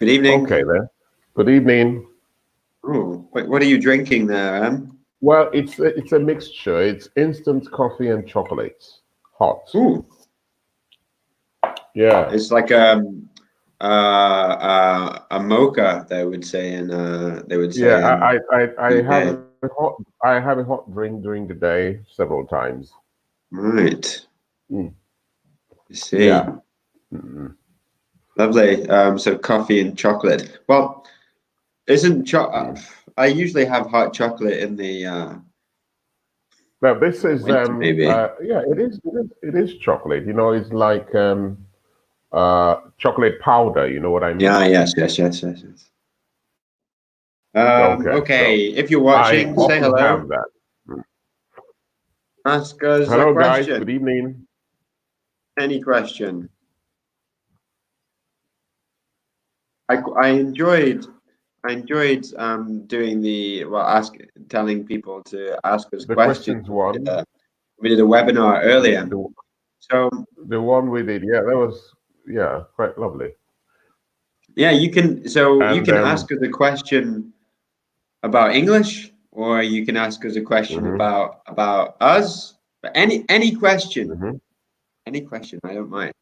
Good evening. Okay then. Good evening. Oh, what are you drinking there, Em? Well, it's a mixture. It's instant coffee and chocolates, hot. Ooh, Yeah. it's like a mocha, they would say Yeah. in I have UK. a hot drink during the day several times. Right. Mm. I see. Yeah. Mm. Lovely. So coffee and chocolate. Well, isn't Mm. I usually have hot chocolate in the Now this is winter, maybe. yeah, it is chocolate. It's like chocolate powder, you know what I mean? Yeah, yes. Okay, so Okay, if you're I watching, say often hello. have that. Mm. Ask us a Hello guys, good question. evening. Any question. I enjoyed doing telling people to ask us The questions. questions one. We did a webinar The, earlier. the So The one we did, yeah, that was yeah, quite lovely. yeah, you And can ask us a question about English, or you can ask us a question mhm, about us. But any question, mhm. I don't mind.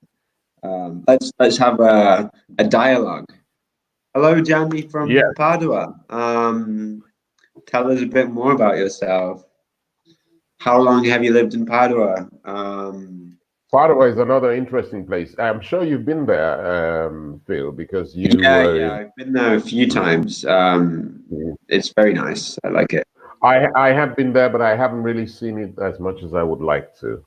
Let's have a dialogue. Hello, Gianni Yeah, from Padua. Tell us a bit more about yourself. How long have you lived in Padua? Padua is another interesting place. I'm sure you've been there, Phil, because you were Yeah, in. I've been there a few Mm, times. mm. It's very nice. I like it. I have been there, but I haven't really seen it as much as I would like to.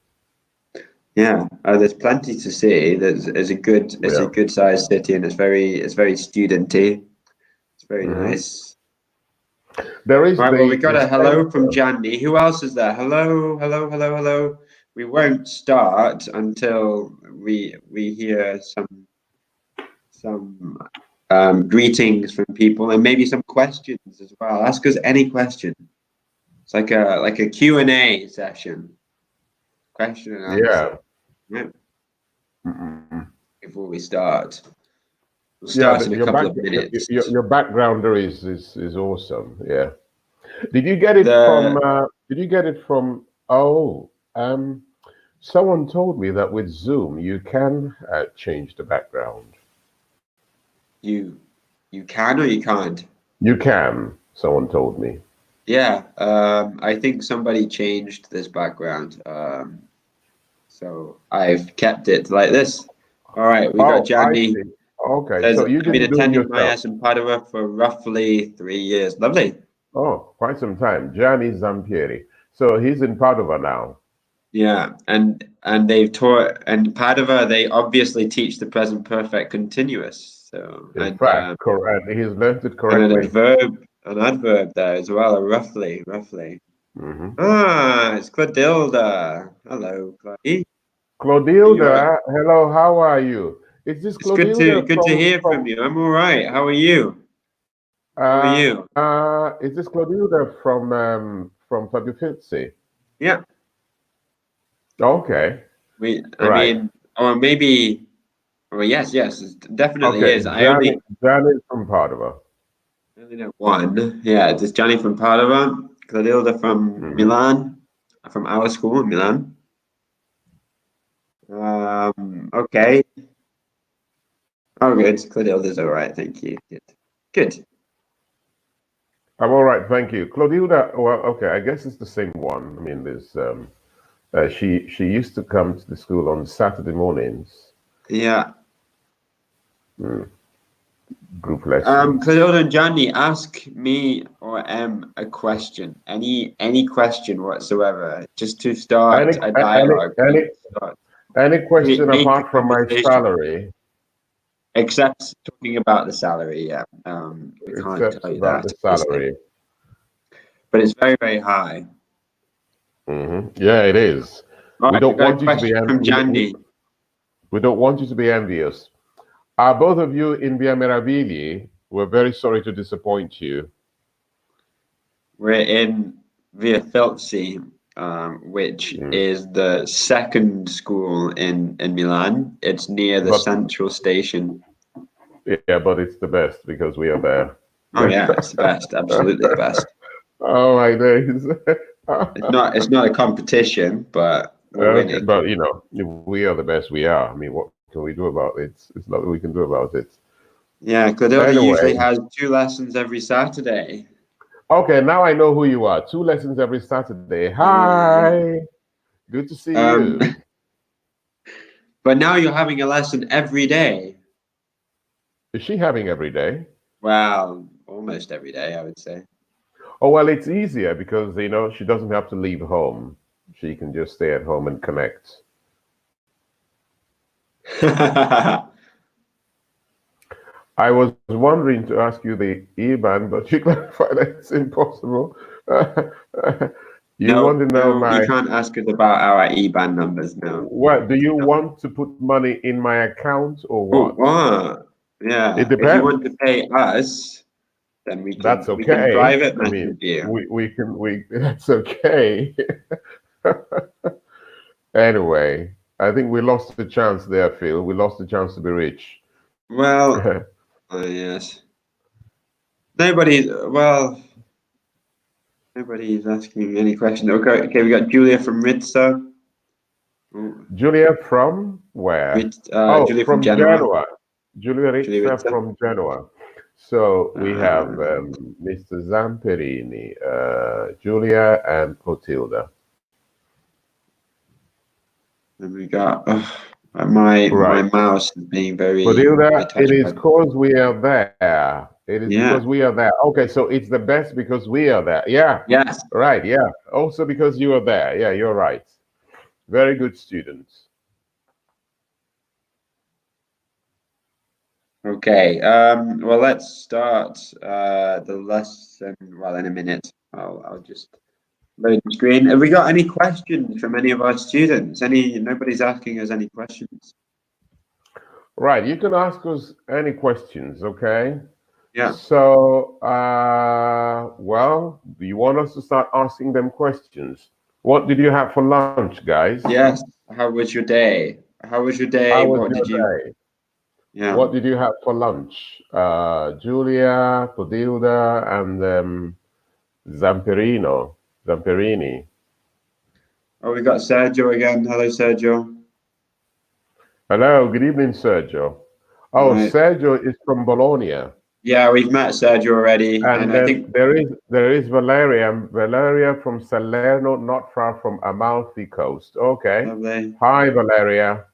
Yeah, there's plenty to see. It's a Yeah. good sized city, and it's very studenty. It's very Hmm. nice. There is Right, well, we got the a hello from center. Jandy. Who else is there? Hello. We won't start until we hear some greetings from people and maybe some questions as well. Ask us any question. It's like a Q&A session, question and answer. Yeah. Yeah, Mm-mm. before we start. We'll Yeah, start in a couple of minutes. your background there is awesome. Yeah. Did you get it from? The Did you get it from? Oh, someone told me that with Zoom you can change the background. you you can or you can't. You can. Someone told me. Yeah, I think somebody changed this background. So I've kept it like this. All right, we got Oh, I Gianni. see. Okay, Says, so you I've been didn't do it attending yourself. MyS in Padua for roughly 3 years. Lovely. Oh, quite some time. Gianni Zampieri. So he's in Padova now. Yeah, and they've taught and Padua, they obviously teach the present perfect continuous. So In fact, correct. He's learned it and correctly. an adverb there as well, a roughly. Hmm. Ah, it's Cladilda. Hello, Claudia. Are you all right? Clotilda, hello. How are you? Is this It's good to Clotilda hear from you. I'm all right. How are you? How are you? Is this Clotilda from Fabio Fizzi? Yeah. Okay, I right. mean, or maybe, well, yes, it definitely Okay, is. Johnny from Padova. I only know one. Yeah, there's Gianni from Padua, Cladilda from Hmm. Milan, from our school in Milan. Okay. Oh, good. Cladilda's all right. Thank you. Good. I'm all right, thank you. Clotilda, well, okay, I guess it's the same one. I mean, she used to come to the school on Saturday mornings, Yeah. mm, group lessons. Cladilda and Gianni, ask me or a question. Any question whatsoever, just to Any start a any dialogue. any Start, any question make a apart from my conversation. salary, Except talking about the salary, yeah. We can't except tell you about that, the obviously. salary? But it's very, very high. Yeah, it is. All We right, we don't got a want you to be question from Jandy. we don't want you to be envious. Both of you in Via Meravigli, we're very sorry to disappoint you. We're in Via Filzi, which Mm. is the second school in Milan. It's near the But central station. Yeah, but it's the best because we are there. Oh yeah, it's the best. Absolutely the best. Oh my days. It's not a competition, but we're Okay, winning. but we are the best we are. I mean, what can we do about it? It's nothing we can do about it. Yeah, Clotilda Anyway, usually has 2 lessons every Saturday. okay, now I know who you are. 2 lessons every Saturday. Yeah. Hi, good to see Um, you. but now you're having a lesson every day. Is she having every day? Well, almost every day, I would say. Oh, well, it's easier because, she doesn't have to leave home. She can just stay at home and connect. I was wondering to ask you the IBAN, but you clarified that it's impossible. You No, want to know no, you my can't ask us about our IBAN numbers now. what? Do you want to put money in my account or Oh, what? what? It Yeah. If you depends. want to pay us, then That's we can okay. private I mean, message you. we that's okay. Anyway, I think we lost the chance there, Phil. We lost the chance to be rich. Well, yes. Well, nobody's asking any questions. Okay, we got Julia from Ritza. Oh, Julia from where? Oh, Julia from from Genoa. Genoa. Julia Julia Rizza Ritza. from Genoa. So we have And Mr. Zamperini, Julia, and Clotilda. then we got my Right. mouse is being my Clotilda, it is touchpad. because we are there. It is Yeah. because we are there. Okay, so it's the best because we are there. Yeah. Yes. Right. Yeah. Also because you are there. Yeah, you're right. Very good students. Okay. Well, let's start the lesson. Well, in a minute. I'll just load the screen. Have we got any questions from any of our students? Nobody's asking us any questions. Right. You can ask us any questions, okay? Yeah. So, well, do you want us to start asking them questions? What did you have for lunch, guys? Yes. How was your day? How was your day? How was What your did you? day? Yeah. What did you have for lunch? Julia, Clotilda, and Zamperini. Oh, we got Sergio again. Hello, Sergio. Hello, good evening, Sergio. Oh, Right. Sergio is from Bologna. Yeah, we've met Sergio already, and And I then think there is Valeria from Salerno, not far from Amalfi Coast. Okay. lovely. Hi, Valeria.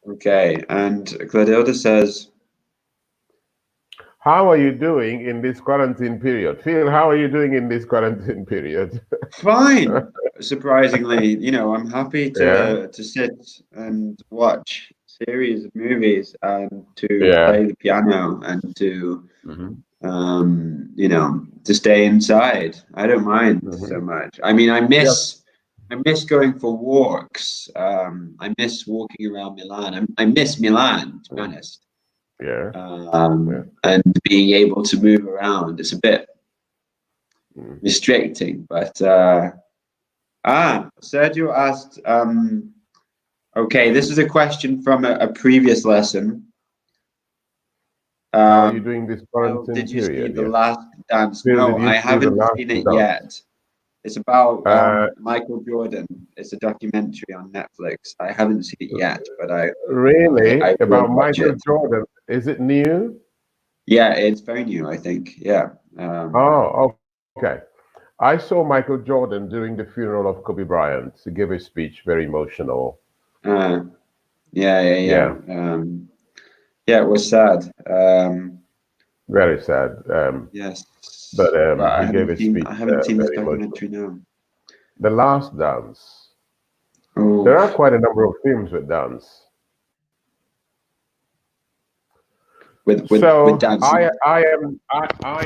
Okay, and Clotilda says, How are you doing in this quarantine period? Phil, how are you doing in this quarantine period? "Fine." Surprisingly, I'm happy Yeah, to sit and watch series of movies and to yeah. play the piano and to Hmm. to stay inside. I don't mind so Hmm. much. I mean, Yes. I miss going for walks. I miss walking around Milan. I miss Milan, to be honest. Yeah. Yeah. And being able to move around. It's a bit Mm. restricting, but Sergio asked, okay, this is a question from a previous lesson. How are you doing this Well, quarantine did you see period? The Yeah. Last Dance? Phil, No, did you I see the haven't last seen it dance? yet. It's about Uh, Michael Jordan. It's a documentary on Netflix. I haven't seen it yet, but really? I will About watch Michael it. Jordan? Is it new? Yeah, it's very new, I think. Yeah. Oh, okay. I saw Michael Jordan during the funeral of Kobe Bryant. He gave a speech, very emotional. Uh, yeah. Yeah, Yeah, it was sad. very sad. Yes, But but he gave a speech, I haven't seen this very emotional. documentary now. The Last Dance. Oh, There are quite a number of films with dance. with So dancing. I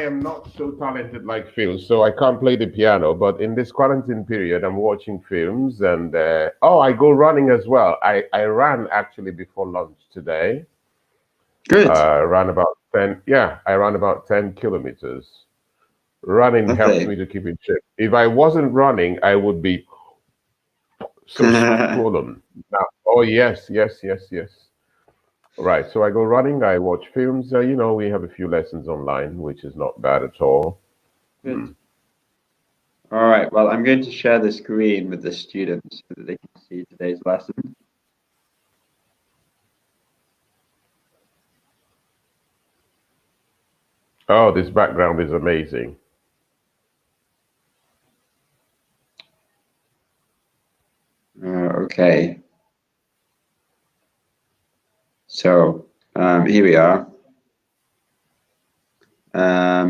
am not so talented like Phil, so I can't play the piano. But in this quarantine period, I'm watching films, and I go running as well. I ran actually before lunch today. Good, Ran about 10. Yeah, I ran about 10 kilometers. Running helps lovely. me to keep in shape. If I wasn't running, I would be so swollen. Now, oh yes, yes, yes, yes. Right. So I go running. I watch films. We have a few lessons online, which is not bad at all. Good. Hmm. All right. Well, I'm going to share the screen with the students so that they can see today's lesson. Oh, this background is amazing. Okay. So here we are.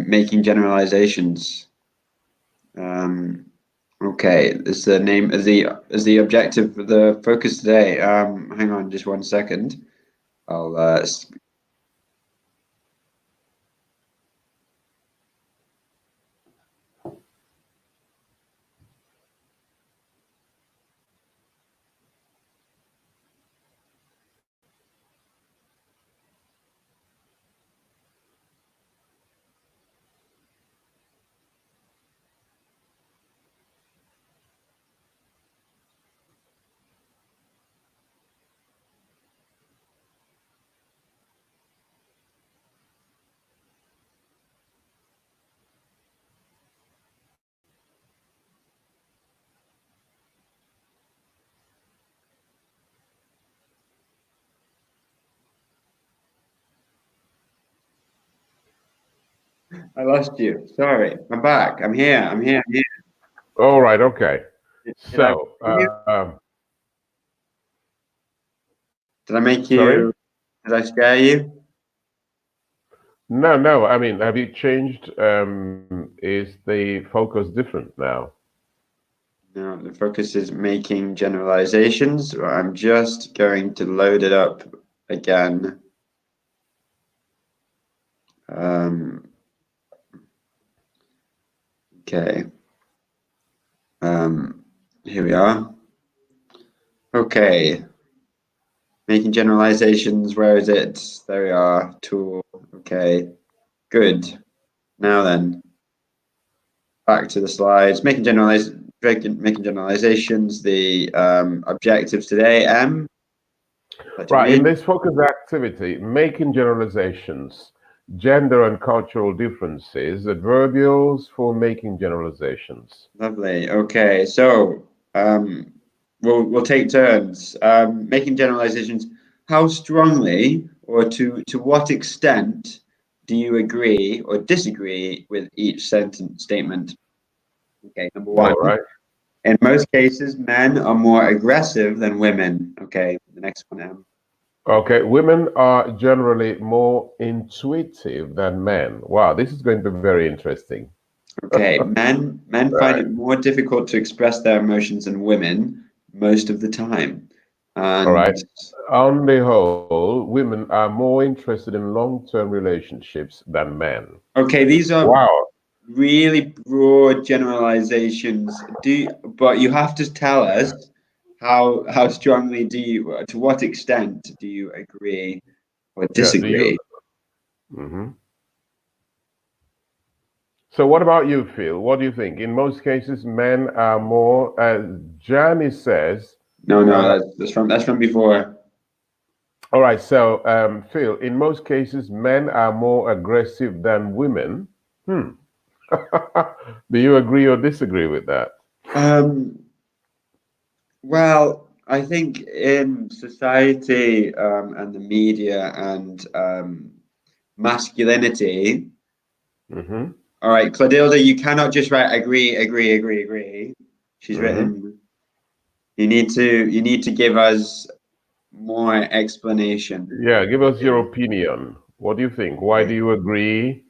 Making generalizations. Okay, is the name is the objective of the focus today. Hang on just 1 second. I'll I lost you. Sorry. I'm back. I'm here. I'm here. I'm here. All right. Okay. Did I So, scare you? Did I make sorry? you? Did I scare you? No, no. I mean, have you changed? Is the focus different now? No, the focus is making generalizations. I'm just going to load it up again. Um, okay. Here we are. Okay. Making generalizations. Where is it? There we are. Tool. Okay. Good. Now then, back to the slides. Making generalizations. The objectives today. That's Right. me. In this focus activity, making generalizations, gender and cultural differences, adverbials for making generalizations. Lovely. Okay, so we'll take turns making generalizations. How strongly or to what extent do you agree or disagree with each sentence statement? Okay, number one. All right. In most cases, men are more aggressive than women. Okay, the next one, Em. Okay. Women are generally more intuitive than men. Wow, this is going to be very interesting. Okay, men find Right. it more difficult to express their emotions than women most of the time. All And right. On the whole, women are more interested in long-term relationships than men. okay, these are Wow. really broad generalizations. But you have to tell us how strongly do you, to what extent do you agree or Yeah. Do you? disagree? Mhm. So, what about you, Phil? What do you think? In most cases, men are more, Janice says, No, no, uh, that's from before. all right, so Phil, in most cases, men are more aggressive than women. Hmm. Do you agree or disagree with that? Um, well, I think in society and the media and masculinity. Mm-hmm. All right, Cladilda, you cannot just write agree, agree, agree, agree. She's Mm-hmm. written. You need to give us more explanation. Yeah, give us your Okay. opinion. What do you think? Why Okay. do you agree?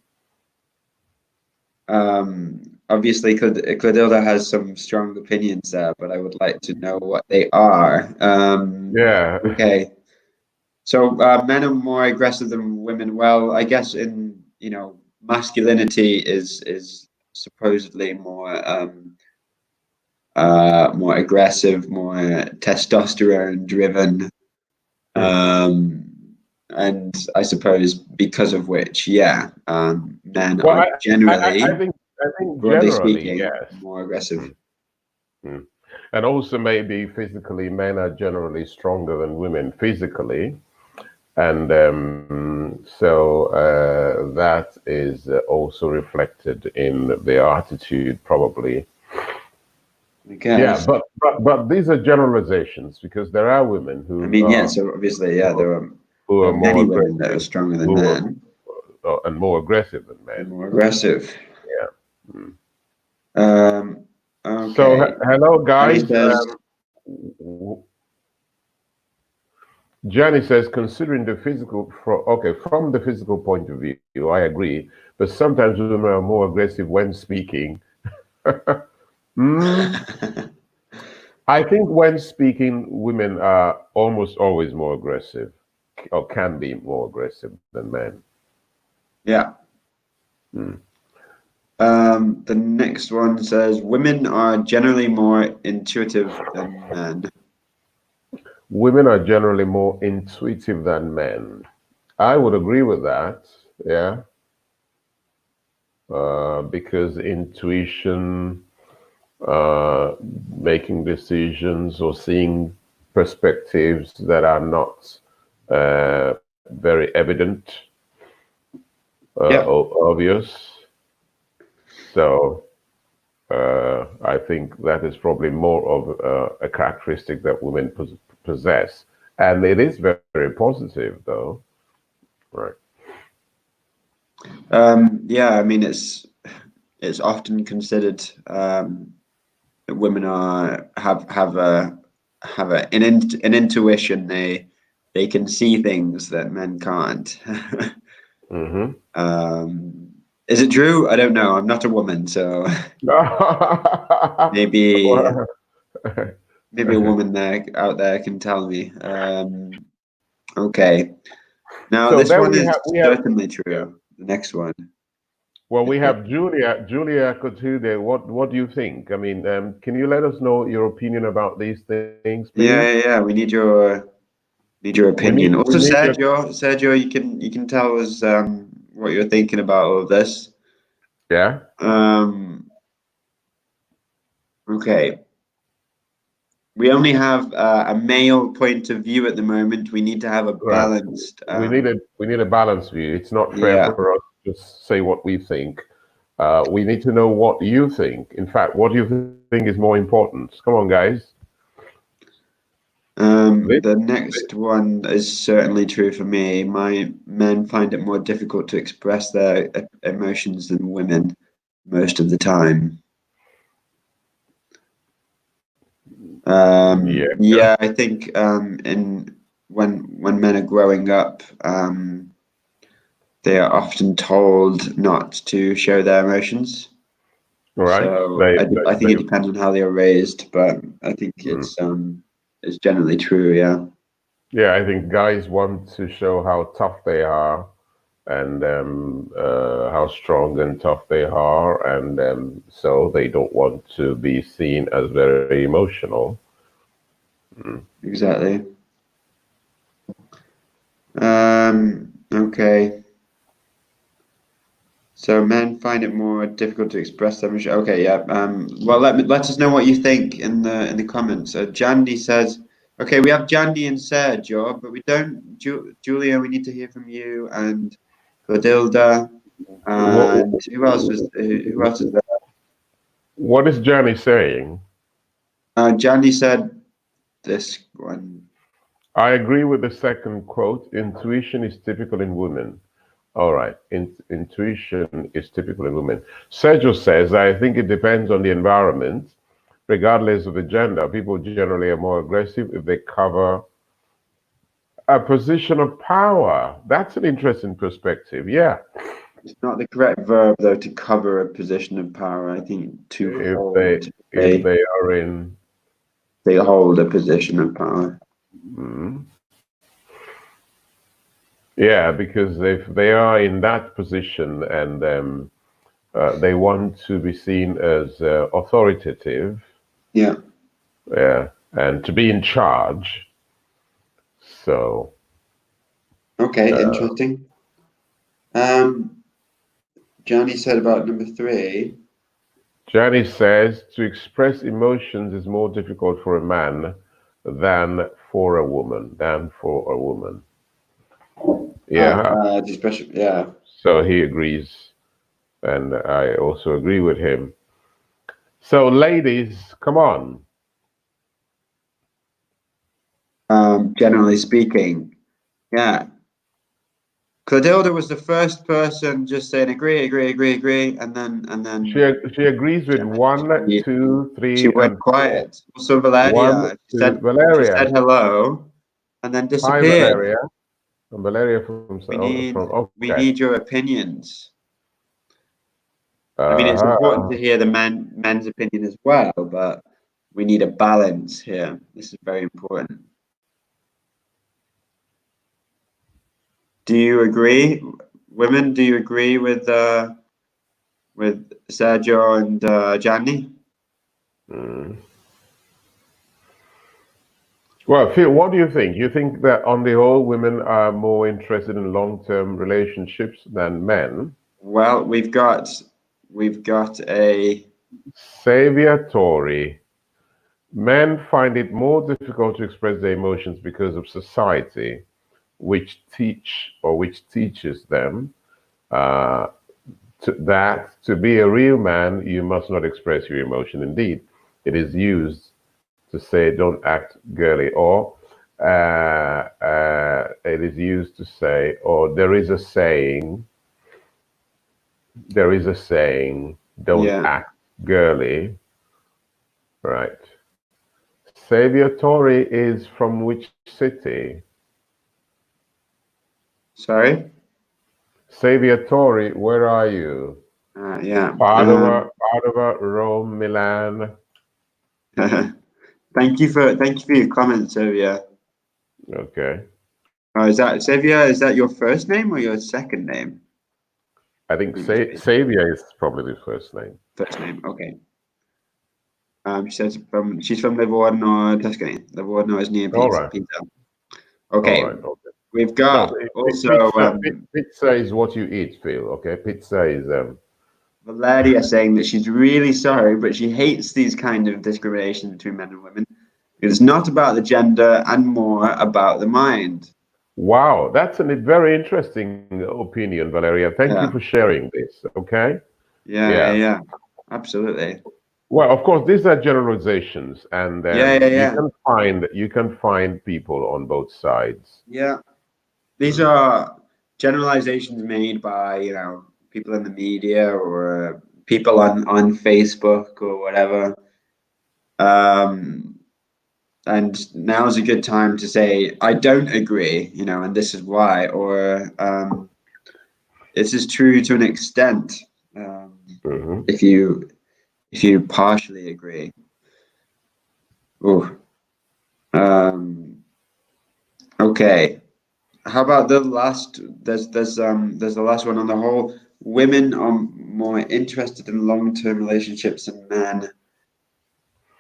Obviously, Cladilda has some strong opinions there, but I would like to know what they are. Yeah. Okay. So men are more aggressive than women. Well, I guess in masculinity is supposedly more aggressive, more testosterone driven. Hmm. Um, and I suppose because of which, yeah, men Well, are I generally, think broadly generally, speaking, yes. more aggressive. Hmm. Hmm. And also maybe physically, men are generally stronger than women physically. And so that is also reflected in the attitude, probably. I Yeah, guess. but these are generalizations because there are women I mean, yeah. are So obviously, yeah, who there are are more many women that are aggressive, stronger than who men and more aggressive than and men. more aggressive. Yeah. Mm. Um, So okay. hello, And he guys. says, Johnny says, considering the from the physical point of view, I agree, but sometimes women are more aggressive when speaking. Mm, I think when speaking, women are almost always more aggressive, or can be more aggressive than men. yeah. Mm. The next one says, women are generally more intuitive than men. Women are generally more intuitive than men. I would agree with that. Yeah, because intuition, uh, making decisions or seeing perspectives that are not very evident, Yeah. obvious. So I think that is probably more of a characteristic that women possess, and it is very positive, though. Right. Yeah. I mean, it's often considered that women have an intuition. They can see things that men can't. Hmm. Is it true? I don't know. I'm not a woman, so maybe maybe a woman there out there can tell me. Okay. Now So this then one is we have certainly yeah. true. The next one. Well, we have Julia Cotude. What do you think? I mean, can you let us know your opinion about these things, please? Yeah. We need your opinion. We Also, need your Sergio, you can tell us what you're thinking about all of this. yeah. Um, okay. We only have a male point of view at the moment. We need to have a Right. balanced. We need a balanced view. It's not fair Yeah. for us to just say what we think. We need to know what you think. In fact, what you think is more important. Come on, guys. This, The next one is certainly true for me. My men find it more difficult to express their emotions than women most of the time. yeah. Yeah, I think in when men are growing up, they are often told not to show their emotions. All right. So I think They it depends on how they are raised, but I think mm. it's generally true. Yeah, Yeah, I think guys want to show how tough they are and how strong and tough they are, and so they don't want to be seen as very emotional. Mm. exactly. Okay. So men find it more difficult to express their emotion. Okay, yeah. Well, let us know what you think in the comments. Jandy says, okay, we have Jandy and Sergio, but we don't. Julia, we need to hear from you and Clotilda What, and who else is there? what is Johnny saying? Jandy said this one. I agree with the second quote. Intuition is typical in women. All right. Intuition is typical in women. Sergio says, I think it depends on the environment. Regardless of the gender, people generally are more aggressive if they cover a position of power. That's an interesting perspective. Yeah. It's not the correct verb though to cover a position of power. I think to If hold if they are in they hold a position of power. mm, yeah, because if they are in that position and they want to be seen as authoritative, Yeah. yeah, and to be in charge. So Okay, uh, interesting. Um, Johnny said about number three. Janice says to express emotions is more difficult for a man than for a woman. Than for a woman. Yeah. Yeah. So he agrees, and I also agree with him. So, ladies, come on. Generally speaking, yeah. Clotilda was the first person just saying agree, agree, agree, agree, and then She agrees with one, she, two, she three, went and four. quiet. Also, One, Valeria, two, she said Valeria. hello and then Hi, disappeared. Valeria. And Valeria from We okay. need your opinions. I mean, it's important Uh-huh. to hear the men's opinion as well, but we need a balance here. This is very important. Do you agree, women? Do you agree with Sergio and Gianni? Mm. Well, Phil, what do you think? You think that on the whole, women are more interested in long-term relationships than men? Well, we've got a Xavier Tory. Men find it more difficult to express their emotions because of society, which teaches them uh, that to be a real man, you must not express your emotion. Indeed, it is used to say don't act girly, or it is used to say, or there is a saying, don't yeah. act girly, right? Xavier Tory is from which city? Sorry. Xavier Tory, where are you? Yeah. Padova, Rome, Milan. Thank you for your comments, Sylvia. Okay. Is that Sylvia? Is that your first name or your second name? I think It must be Xavier is probably the first name. first name. Okay. She says she's from Livorno, Tuscany. Livorno is near All right. Pisa. All Okay. right. Okay. We've No, got also pizza is what you eat, Phil. Okay. Pizza is Valeria saying that she's really sorry, but she hates these kind of discrimination between men and women. It's not about the gender and more about the mind. wow. That's a very interesting opinion, Valeria. Thank you Yeah. for sharing this. Okay. Yeah. Yeah. Yeah. Yeah. Absolutely. Well, of course, these are generalizations, and Yeah. Yeah. Yeah. you can find people on both sides. Yeah. These Mm. are generalizations made by, people in the media or people on Facebook or whatever. Um, and now's a good time to say, I don't agree, and this is why, or this is true to an extent. Um, Mhm. if you partially agree. Oh, um, okay. How about the last? There's the last one on the whole. Women are more interested in long-term relationships than men.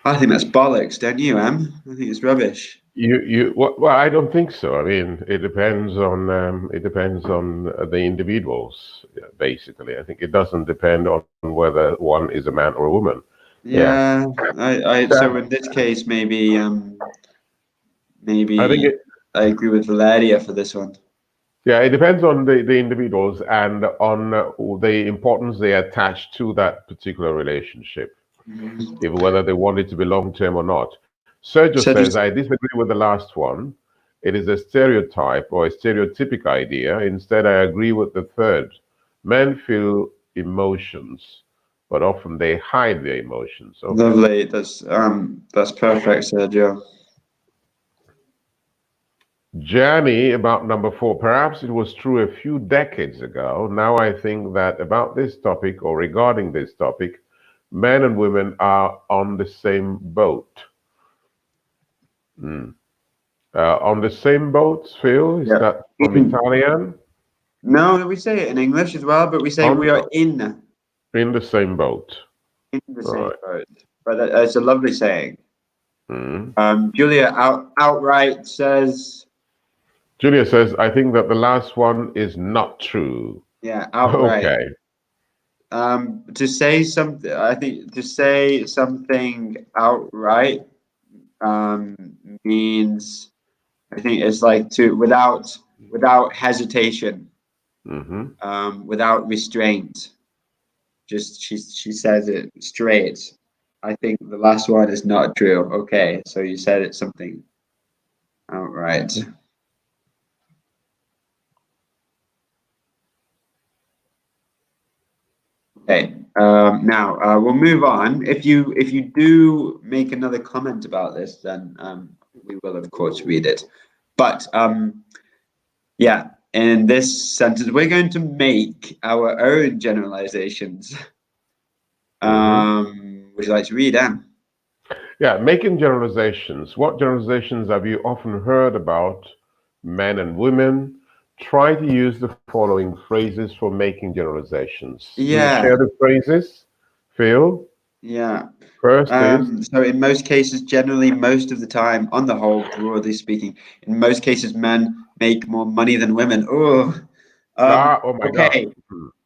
I think that's bollocks, don't you, Em? I think it's rubbish. Well, I don't think so. I mean, it depends on the individuals, basically. I think it doesn't depend on whether one is a man or a woman. Yeah. Yeah, so in this case, I think maybe it, I agree with Valeria for this one. yeah, it depends on the individuals and on the importance they attach to that particular relationship, Mhm. if whether they want it to be long term or not. Sergio So says, just I disagree with the last one. It is a stereotype or a stereotypic idea. Instead, I agree with the third. Men feel emotions, but often they hide their emotions. Okay. lovely. That's perfect, Sergio. Gianni, about number four, perhaps it was true a few decades ago. Now I think that about this topic or regarding this topic, men and women are on the same boat. Hmm. On the same boat, Phil, is Yeah. that from Italian? No, we say it in English as well, but we say On we are in the same boat. in the All same right. boat. But it's a lovely saying. Hmm. Julia outright says, Julia says, I think that the last one is not true. yeah, outright. Okay. To say something, I think to say something outright um, means, I think it's like to without. without hesitation, Mm-hmm. without restraint. Just she says it straight. I think the last one is not true. Okay, so you said it's something outright. Okay. Now we'll move on. If you do make another comment about this, then we will of course read it. But yeah, in this sentence, we're going to make our own generalizations. Would you like to read them? Yeah, making generalizations. What generalizations have you often heard about men and women? Try to use the following phrases for making generalizations. Will you Yeah, share the phrases, Phil? yeah. First is, So in most cases, generally, most of the time, on the whole, broadly speaking, in most cases, men make more money than women. Oh, oh my God. okay.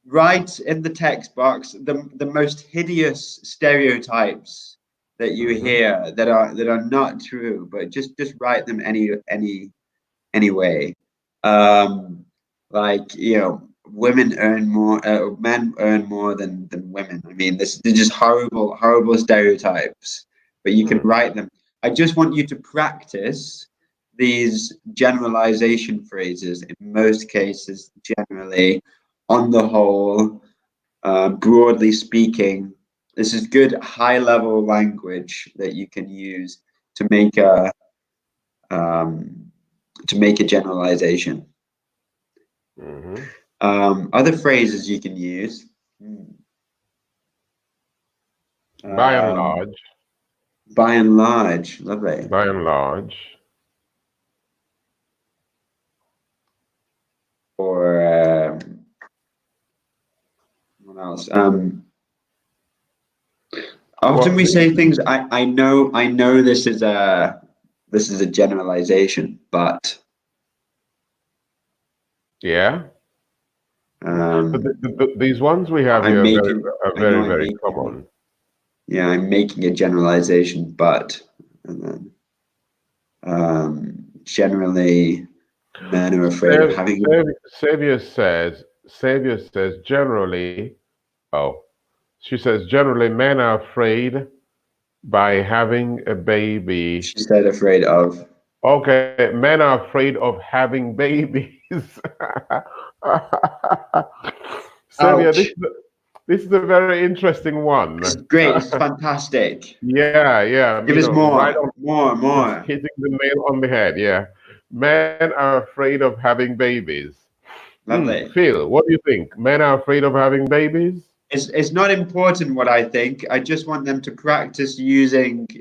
Write in the text box the most hideous stereotypes that you Mm-hmm. hear that are not true, but just write them anyway. Um, like women earn more, men earn more than women. I mean, they're just horrible stereotypes, but you can write them. I just want you to practice these generalization phrases. In most cases, generally, on the whole, broadly speaking, this is good high-level language that you can use to make a um, generalization. Mm-hmm. Other phrases you can use. By and Um, large, by and large, lovely. by and large. Or what else? Often Well, we say things. I know this is a generalization, but yeah. But um, these ones we have I'm here making. are I know very, I'm very making. common. Yeah, I'm making a generalization, but and then generally, men are afraid of having. Savior says generally, oh, she says generally men are afraid by having a baby. She said afraid of. Okay, men are afraid of having babies. Savior, Ouch. this is a very interesting one. It's great. It's fantastic. Yeah, yeah, Give us right more, on, more, just more. hitting the nail on the head. Yeah, men are afraid of having babies. Lovely. Phil, what do you think? Men are afraid of having babies? It's not important what I think. I just want them to practice using the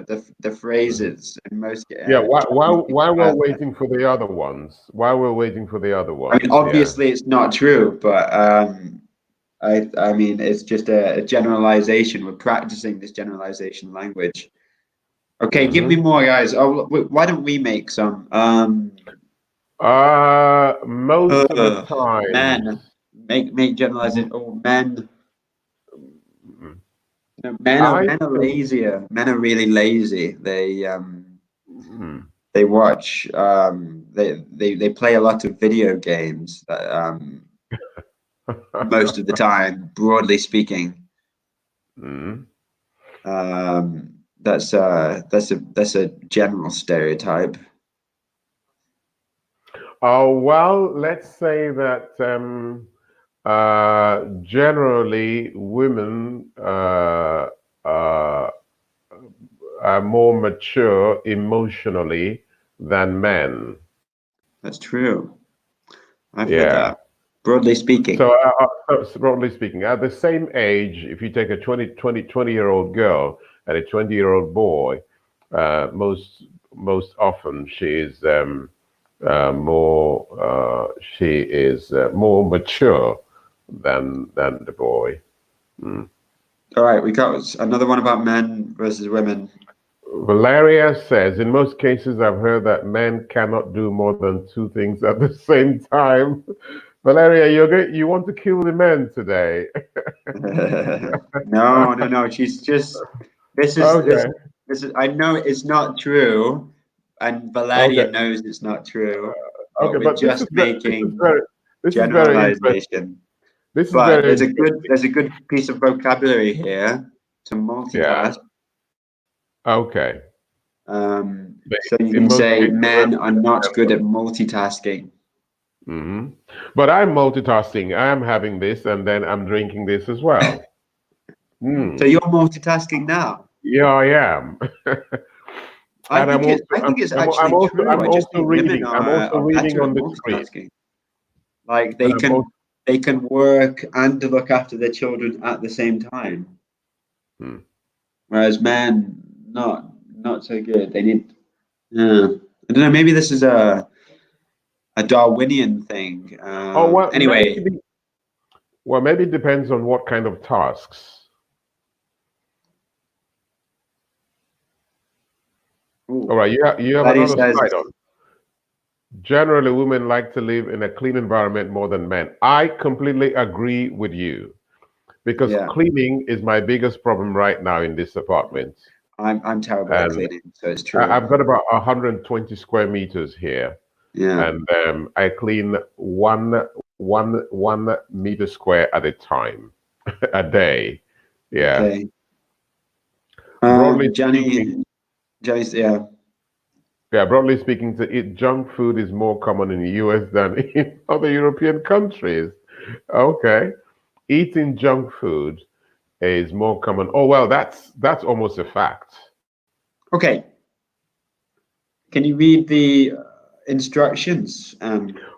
Mhm. phrases in most Yeah, generally speaking. while we're waiting for the other ones, while we're waiting for the other I mean, ones, yeah. obviously it's not true, but I mean it's just a generalization. We're practicing this generalization language. Okay, give me Hmm. more, guys. Oh, why don't we make some? Most of the Men times, make generalization. mm, Oh, men. mm, No, I men are think, lazier. Men are really lazy. mm, They watch they play a lot of video games most of the time, broadly speaking. mm. That's a general stereotype. Oh, well, let's say that generally women uh, are more mature emotionally than men. That's true. I've heard Yeah. that. Broadly speaking. So broadly speaking, at the same age, if you take a 20-year-old girl and a 20-year-old boy, most often more she is more mature than the boy. Mm. All right, we got another one about men versus women. Valeria says, in most cases, I've heard that men cannot do more than two things at the same time. Valeria, you want to kill the men today? No. She's just this is this Okay, this is I know it's not true, and Valeria okay. knows it's not true. but Okay, we're but just making this is very interesting. generalization. This is But very there's a good piece of vocabulary here to yeah. multitask. Okay. So you In can most say cases, men are not good at multitasking. hmm but I'm multitasking. I am having this and then I'm drinking this as well. So Mm. you're multitasking now. Yeah, I am. And I think it's actually true. I I'm just also think women reading. I'm also are reading better at on the screen. multitasking. Like And I'm also, they can work and look after their children at the same time, hmm. whereas men not so good. They need. I don't know. Maybe this is a Darwinian thing. Oh well, Anyway, maybe it depends on what kind of tasks. All ooh, right, you have Laddie another says, slide on. Generally, women like to live in a clean environment more than men. I completely agree with you because yeah, cleaning is my biggest problem right now in this apartment. I'm terrible at And cleaning, so it's true. I've got about 120 square meters here, Yeah. and I clean one meter square at a time a day. Yeah. Okay. Broadly speaking, Johnny's, yeah. yeah, broadly speaking, to eat junk food is more common in the US than in other European countries. Okay. Eating junk food is more common. Oh well, that's almost a fact. Okay. Can you read the instructions?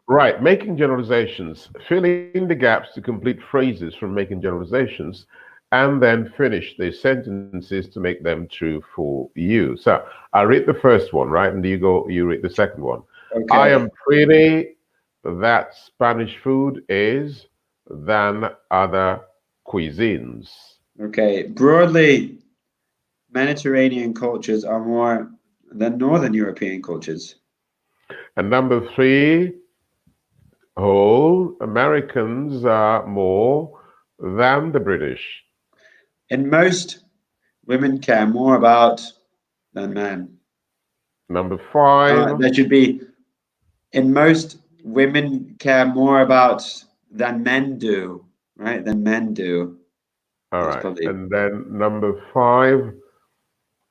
Right, making generalizations. Fill in the gaps to complete phrases from making generalizations, and then finish the sentences to make them true for you. So I read the first one, right? And you read the second one. I Okay. am pretty that Spanish food is than other cuisines. Okay. Broadly, Mediterranean cultures are more than Northern European cultures. And number three, whole Americans are more than the British. In most, women care more about than men. Number five, There should be, in most, women care more about than men do, right? Than men do. all That's right. probably And then number five,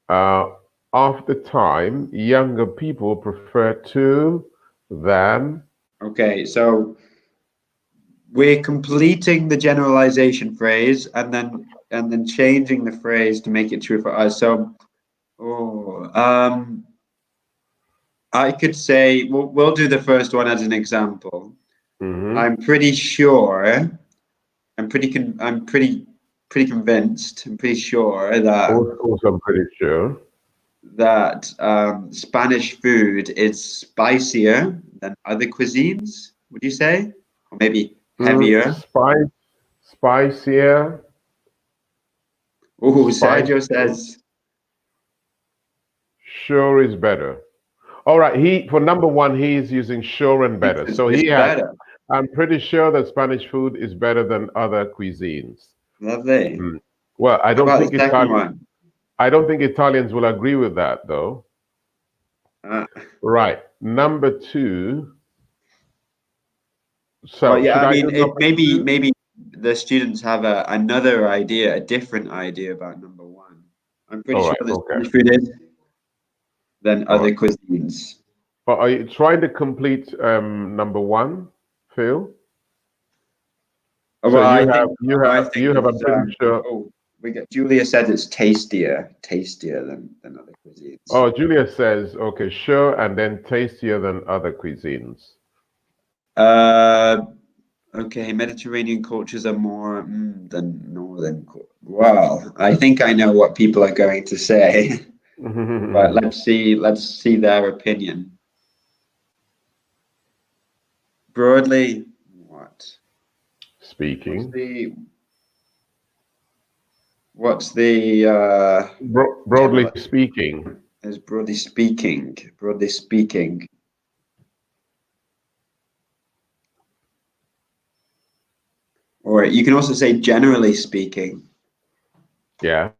uh, of the time, younger people prefer to than. okay. So we're completing the generalization phrase and then changing the phrase to make it true for us. So, oh, I could say we'll do the first one as an example. Hmm. I'm pretty sure. I'm pretty convinced. I'm pretty sure Also, I'm pretty sure. that Spanish food is spicier than other cuisines. Would you say, or maybe heavier? Spice, spicier, Oh, spice Sergio says sure is better. All right, he for number one, he is using sure and better. So it's he has, better. I'm pretty sure that Spanish food is better than other cuisines. Lovely. Hmm. Well, How about the second one? I don't think Italians will agree with that though. Uh, Right. Number two. well, So yeah. should I I mean, do number two? maybe the students have another idea, a different idea about number one. I'm pretty All sure right, that okay. Spanish food is than All other right. cuisines. But are you trying to complete number one, Phil? So Well, I think I think you have, I'm it's pretty sure. oh we get Julia said it's tastier than other cuisines. Oh, Julia says, okay, sure, and then tastier than other cuisines. Uh okay, Mediterranean cultures are more than northern. Well, I think I know what people are going to say, but let's see their opinion. Broadly, what? What's Speaking. the what's the Broadly general speaking. is broadly speaking. Or you can also say generally speaking. Yeah.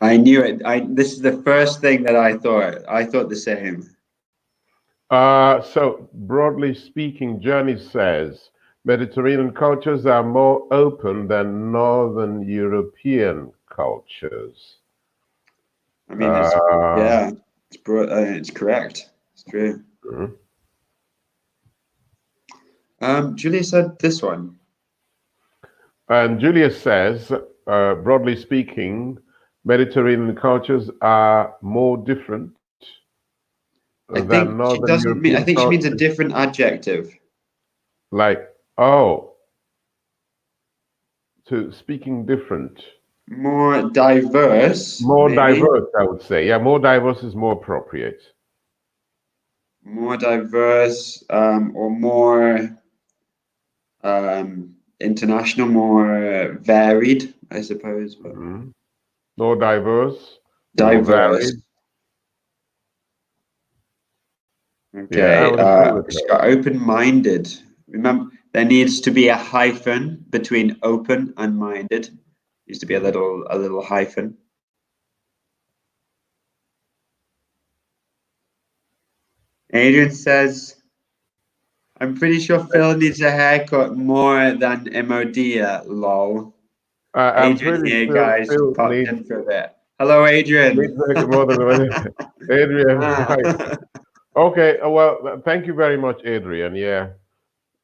I knew it. This is the first thing that I thought. I thought the same. So broadly speaking, Journey says Mediterranean cultures are more open than Northern European cultures. I mean, it's Uh, yeah, it's correct. It's true. mhm. Julia said this one. And Julius says, broadly speaking, Mediterranean cultures are more different I than think she Northern doesn't mean. I European think she means a cultures. different adjective. Like, oh, to speaking different. More diverse, More maybe. diverse, I would say. Yeah, more diverse is more appropriate. More diverse, or more international, more varied, I suppose. But Mhm. More diverse, more diverse. varied. Yeah, I Okay. would agree with She her. got open-minded. Remember, there needs to be a hyphen between open and minded. Needs to be Mm. a little hyphen. Adrian says, I'm pretty sure Phil needs a haircut more than Emodia, lol. I'm Adrian pretty here, sure guys, Phil popped in for a bit. Hello, needs Adrian. more than one. Adrian, Ah, right. Okay, well, thank you very much, Adrian. Yeah.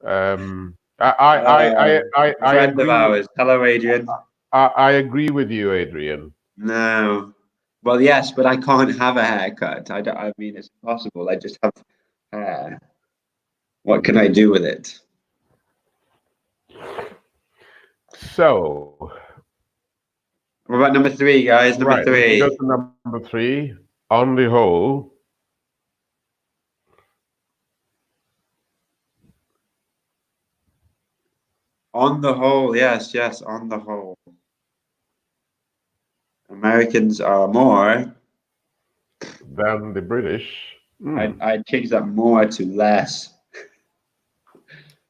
I friend of agree. ours. Hello, Adrian. I agree with you, Adrian. No. Well, yes, but I can't have a haircut. I mean, it's impossible. I just have hair. What can I do with it? So, What about number three, guys? Number right, we can go three. to number three. On the whole, On the whole, yes, yes, on the whole. Americans are more. than the British. I'd change that more to less.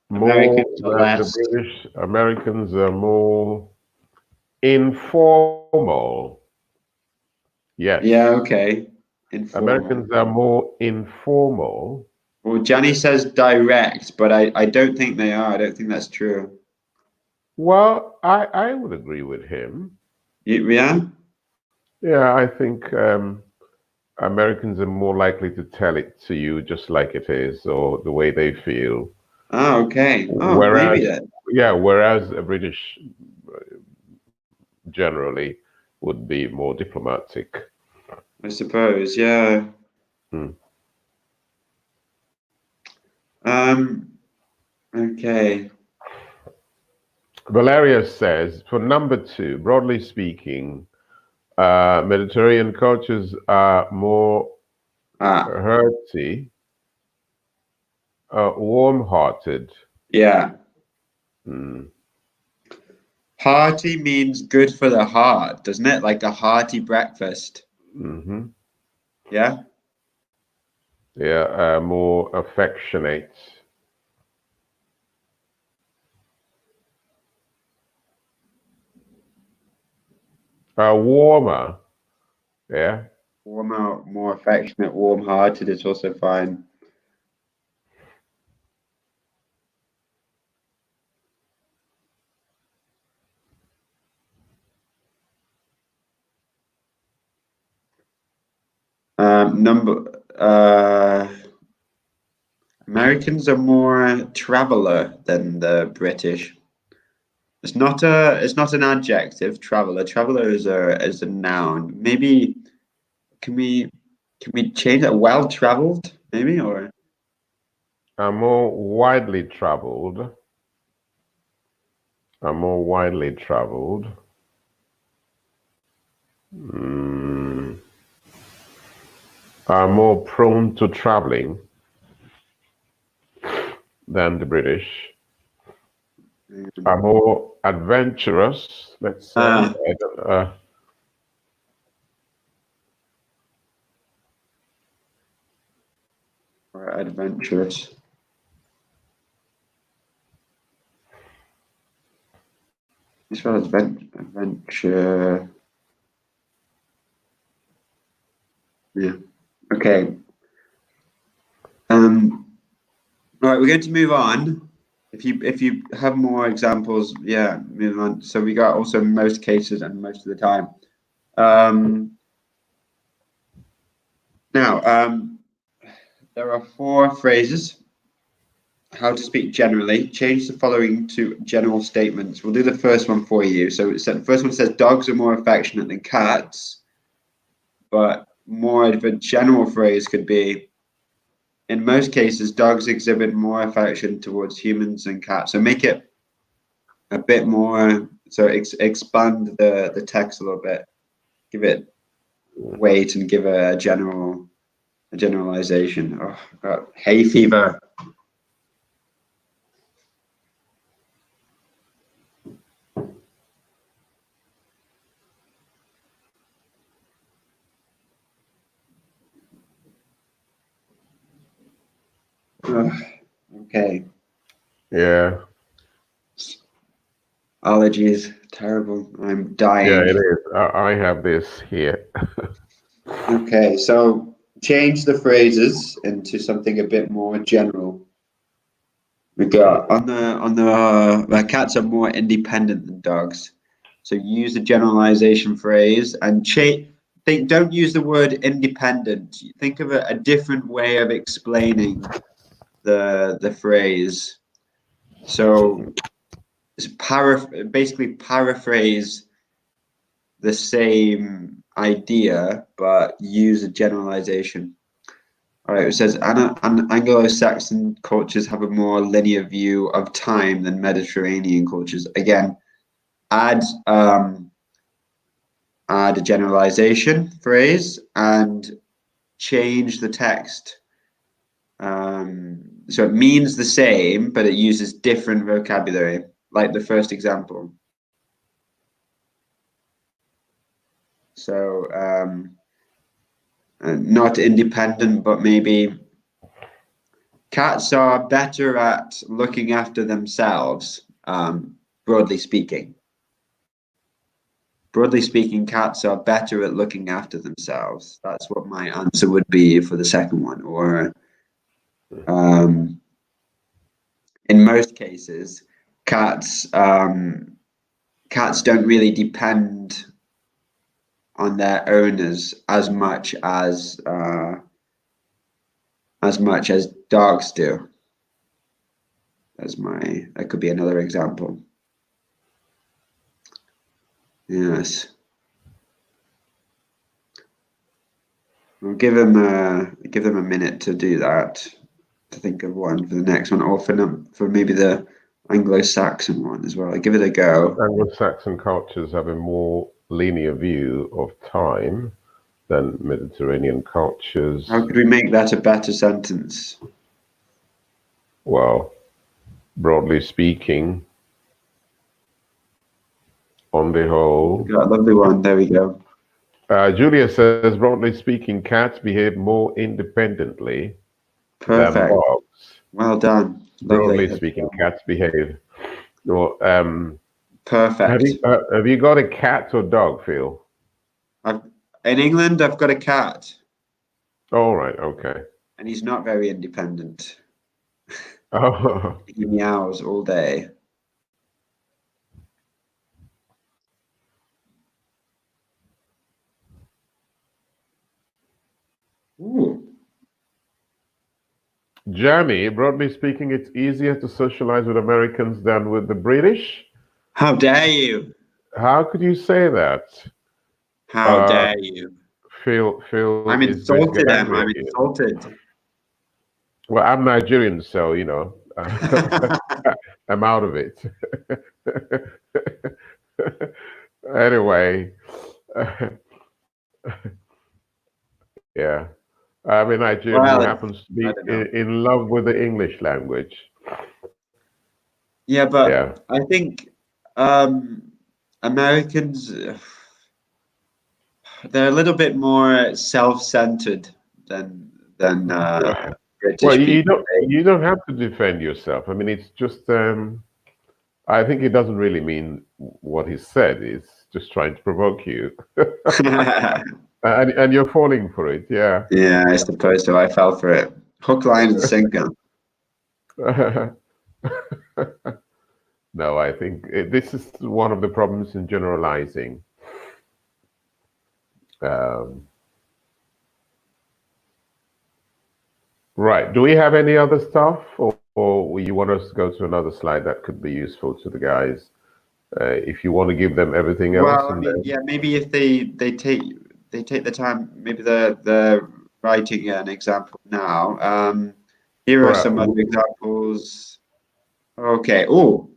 More Americans are than the less. British. Americans are more informal. Yeah, Yes. okay. Informal. Americans are more informal. Well, Johnny says direct, but I don't think they are. I don't think that's true. Well, I would agree with him. Yeah? Yeah, I think Americans are more likely to tell it to you just like it is or the way they feel. Oh, okay. Oh, maybe Whereas, then. yeah, whereas a British generally would be more diplomatic. I suppose, yeah. Hmm. Um, okay. Valeria says, for number two, broadly speaking, Mediterranean cultures are more Ah, hearty, warm-hearted. yeah. Mm, Hearty means good for the heart, doesn't it? Like a hearty breakfast. hmm. Yeah? Yeah, more affectionate. Warmer. Yeah. Warmer, more affectionate, warm-hearted is also fine. Number Americans are more traveler than the British. It's not an adjective, traveler. Traveler is a noun. Maybe can we can we change that? Well traveled, maybe, or Are more widely traveled. Are more widely traveled. Mm, are more prone to traveling than the British. Are um, more adventurous, let's say. ah, or adventurous. As well as adventure. Yeah. Okay. All right, we're going to move on. If you have more examples, yeah, move on. So we got also most cases and most of the time. Now, there are 4 phrases. How to speak generally. Change the following to general statements. We'll do the first one for you. So the first one says dogs are more affectionate than cats, but more of a general phrase could be, in most cases, dogs exhibit more affection towards humans than cats. So make it a bit more, so expand the text a little bit, give it weight and give a generalization. Oh, I've got hay fever. Okay. Yeah. Allergies, terrible. I'm Yeah, dying. it is. I have this here. Okay, so change the phrases into something a bit more general. We got cats are more independent than dogs. So use the generalization phrase and don't use the word independent. Think of a different way of explaining the phrase. So basically paraphrase the same idea, but use a generalization. All right, it says Anglo-Saxon cultures have a more linear view of time than Mediterranean cultures. Again, add add a generalization phrase and change the text. So it means the same, but it uses different vocabulary, like the first example. So not independent, but maybe cats are better at looking after themselves, broadly speaking. Broadly speaking, cats are better at looking after themselves. That's what my answer would be for the second one. Or in most cases, cats don't really depend on their owners as much as dogs do. That could be another example. Yes. We'll give them a minute to do that, to think of one for the next one, or for maybe the Anglo-Saxon one as well. Give it a go. Anglo-Saxon cultures have a more linear view of time than Mediterranean cultures. How could we make that a better sentence? Well, broadly speaking, on the whole. Got a lovely one. There we go. Julia says, broadly speaking, cats behave more independently than Perfect. dogs. Well done. Lovely. Broadly speaking, cats behave. Well, Perfect. have you got a cat or dog, Phil? In England, I've got a cat, All right, okay. and he's not very independent. Oh, He meows all day. Ooh. Jamie, broadly speaking, it's easier to socialize with Americans than with the British. How dare you? How could you say that? How dare you? Phil I'm is going to get insulted, Em. angry I'm at you. insulted. Well, I'm Nigerian, so I'm out of it. Anyway, yeah, I'm a Nigerian who Well, happens to be I don't know. in love with the English language. Yeah, but Yeah. I think um, Americans, they're a little bit more self-centered than Well, British people. you don't have to defend yourself. I mean, it's just I think it doesn't really mean what he said. It's just trying to provoke you. And you're falling for it, yeah. Yeah, I suppose so. I fell for it. Hook, line, and sinker. No, I think this is one of the problems in generalizing. Um, right. Do we have any other stuff, or you want us to go to another slide that could be useful to the guys? If you want to give them everything else, Well, I and mean, then yeah, maybe if they take the time, maybe the writing an example now. Here are right. some other examples. Okay. Oh,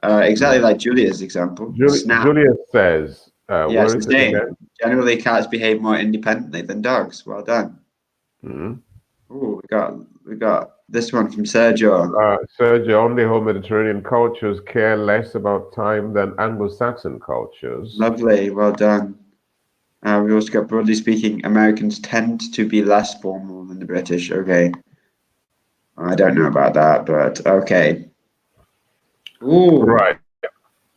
exactly like Julia's example. Snap. Julius says, Yeah, where it's the is it same. again? Generally, cats behave more independently than dogs. Well done. Hmm. Oh, we got this one from Sergio. Sergio, only whole Mediterranean cultures care less about time than Anglo-Saxon cultures. Lovely. Well done. We also got, broadly speaking, Americans tend to be less formal than the British. Okay. I don't know about that, but okay. Ooh, Right.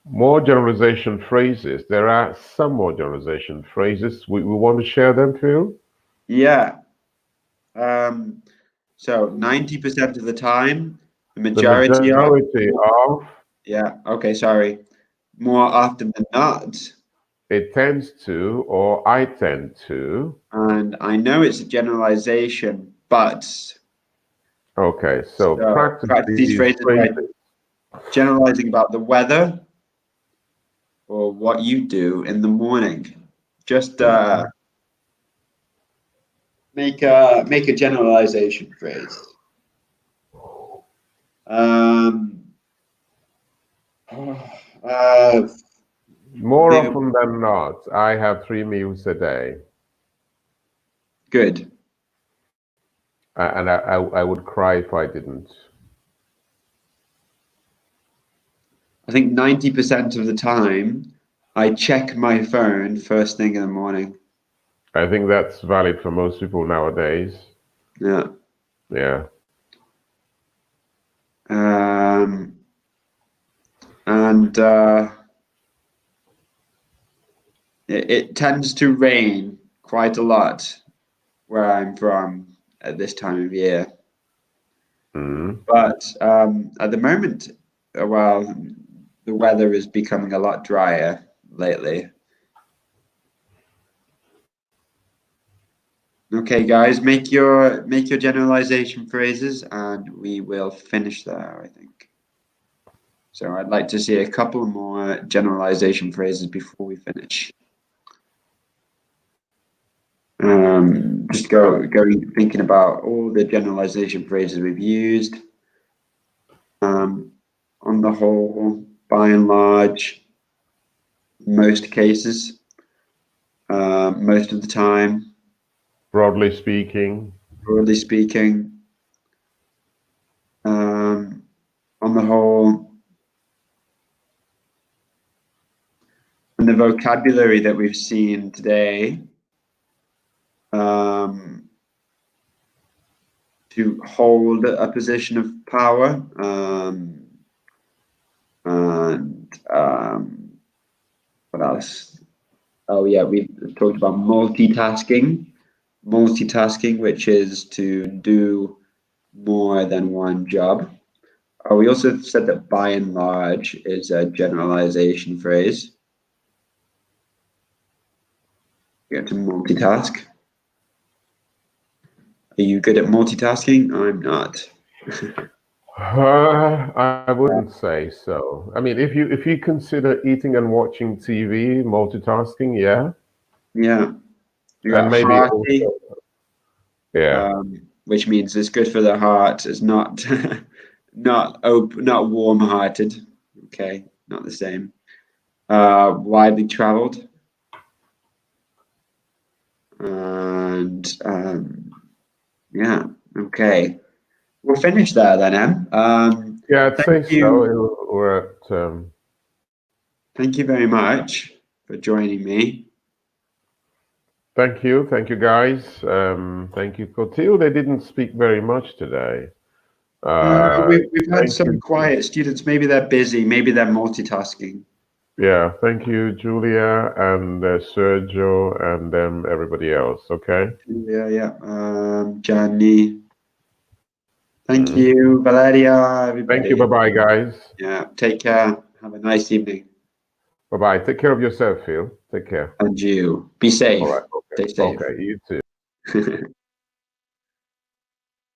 More generalization phrases. There are some more generalization phrases. We want to share them, Phil? yeah. Um, so 90% of the time, the The majority of, majority of yeah, okay, sorry. More often than not. it tends to, or I tend to. And I know it's a generalization, but Okay, so so practice practice these these phrases by phrases. generalizing about the weather or what you do in the morning. Just Mhm. make a generalization phrase. Um, uh, More maybe often than not, I have 3 meals a day, good. and I would cry if I didn't. I think 90% of the time, I check my phone first thing in the morning. I think that's valid for most people nowadays. Yeah. Yeah. Um, and it tends to rain quite a lot where I'm from at this time of year. Mhm. But at the moment, well, the weather is becoming a lot drier lately. Okay, guys, make your generalization phrases, and we will finish there, I think. So I'd like to see a couple more generalization phrases before we finish. Just going thinking about all the generalization phrases we've used. On the whole, by and large, most cases, most of the time, Broadly speaking. broadly speaking, on the whole, and the vocabulary that we've seen today, um, to hold a position of power, and what else? Oh yeah, we talked about multitasking, which is to do more than one job. We also said that by and large is a generalization phrase. You get to multitask. Are you good at multitasking? I'm not. I wouldn't say so. I mean, if you consider eating and watching TV multitasking, yeah, Yeah, you and got maybe hearty, also, yeah. which means it's good for the heart. It's not not warm-hearted. Okay, not the same. Widely traveled, and yeah, okay. We'll finish there then, Em. Yeah, I'd Thank say you, so. We're at thank you very much for joining me. thank you guys. Thank you, Clotilde. They didn't speak very much today. Uh, Uh, we've had thank some you. quiet students. Maybe they're busy. Maybe they're multitasking. Yeah, thank you, Julia and Sergio and everybody else. Okay. Yeah. Johnny. Thank Mhm. you, Valeria, Thank you. Bye everybody. bye, guys. Yeah, take care. Have a nice evening. Bye bye. Take care of yourself, Phil. Take care. And you. Be All safe. right. Okay. Stay safe. Okay. You too.